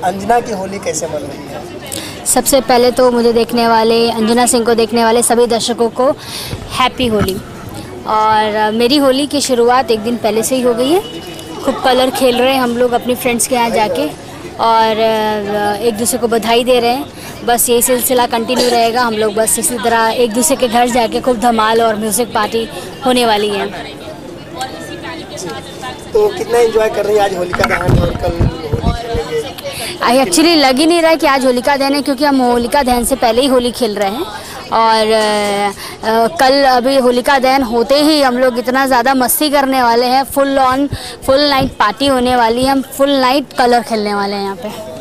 अंजना की होली कैसे मन रही है? सबसे पहले तो मुझे देखने वाले, अंजना सिंह को देखने वाले सभी दर्शकों को हैप्पी होली। और मेरी होली की शुरुआत एक दिन पहले से ही हो गई है। खूब कलर खेल रहे हैं हम लोग अपने फ्रेंड्स के यहाँ जाके और एक दूसरे को बधाई दे रहे हैं। बस यही सिलसिला कंटिन्यू रहेगा। हम लोग बस इसी तरह एक दूसरे के घर जाके खूब धमाल और म्यूज़िक पार्टी होने वाली है। तो कितना एंजॉय कर रही है आज होलिका दहन और कल होली खेलेंगे? एक्चुअली लग ही नहीं रहा है कि आज होलिका दहन है, क्योंकि हम होलिका दहन से पहले ही होली खेल रहे हैं। और कल अभी होलिका दहन होते ही हम लोग इतना ज़्यादा मस्ती करने वाले हैं। फुल नाइट पार्टी होने वाली है। हम फुल नाइट कलर खेलने वाले हैं यहाँ पे।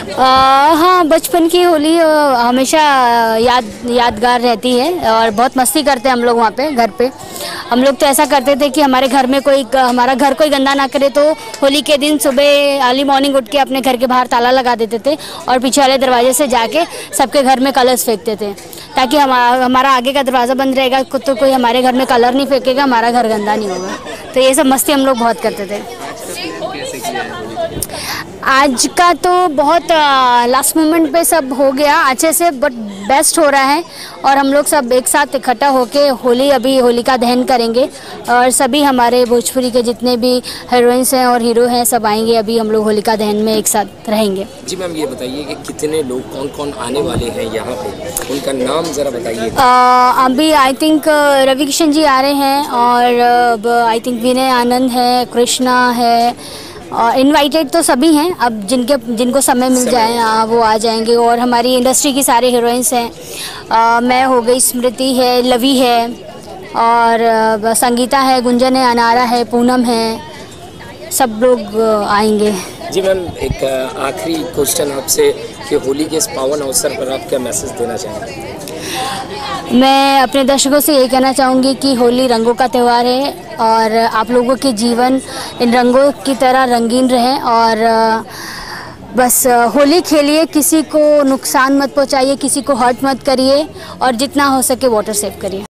हाँ, बचपन की होली हमेशा यादगार रहती है और बहुत मस्ती करते हैं हम लोग वहाँ पे घर पे। हम लोग तो ऐसा करते थे कि हमारे घर में हमारा घर कोई गंदा ना करे, तो होली के दिन सुबह अर्ली मॉर्निंग उठ के अपने घर के बाहर ताला लगा देते थे और पीछे वाले दरवाजे से जाके सबके घर में कलर्स फेंकते थे, ताकि हमारा आगे का दरवाज़ा बंद रहेगा तो कोई हमारे घर में कलर नहीं फेंकेगा, हमारा घर गंदा नहीं होगा। तो ये सब मस्ती हम लोग बहुत करते थे। आज का तो बहुत लास्ट मोमेंट पे सब हो गया अच्छे से, बट बेस्ट हो रहा है। और हम लोग सब एक साथ इकट्ठा होके अभी होलिका दहन करेंगे और सभी हमारे भोजपुरी के जितने भी हीरोइंस हैं और हीरो हैं सब आएंगे। अभी हम लोग होलिका दहन में एक साथ रहेंगे। जी मैम, ये बताइए कि कितने लोग कौन कौन आने वाले हैं यहाँ पे, उनका नाम ज़रा बताइए। अभी आई थिंक रवि किशन जी आ रहे हैं और आई थिंक विनय आनंद है, कृष्णा है। इनवाइटेड तो सभी हैं, अब जिनको समय मिल जाए वो आ जाएंगे। और हमारी इंडस्ट्री की सारे हीरोइंस हैं। मैं हो गई, स्मृति है, लवी है और संगीता है, गुंजन है, अनारा है, पूनम है, सब लोग आएंगे। जी मैम, एक आखिरी क्वेश्चन आपसे कि होली के इस पावन अवसर पर आप क्या मैसेज देना चाहेंगे? मैं अपने दर्शकों से यही कहना चाहूँगी कि होली रंगों का त्यौहार है और आप लोगों के जीवन इन रंगों की तरह रंगीन रहें। और बस होली खेलिए, किसी को नुकसान मत पहुँचाइए, किसी को हर्ट मत करिए और जितना हो सके वाटर सेव करिए।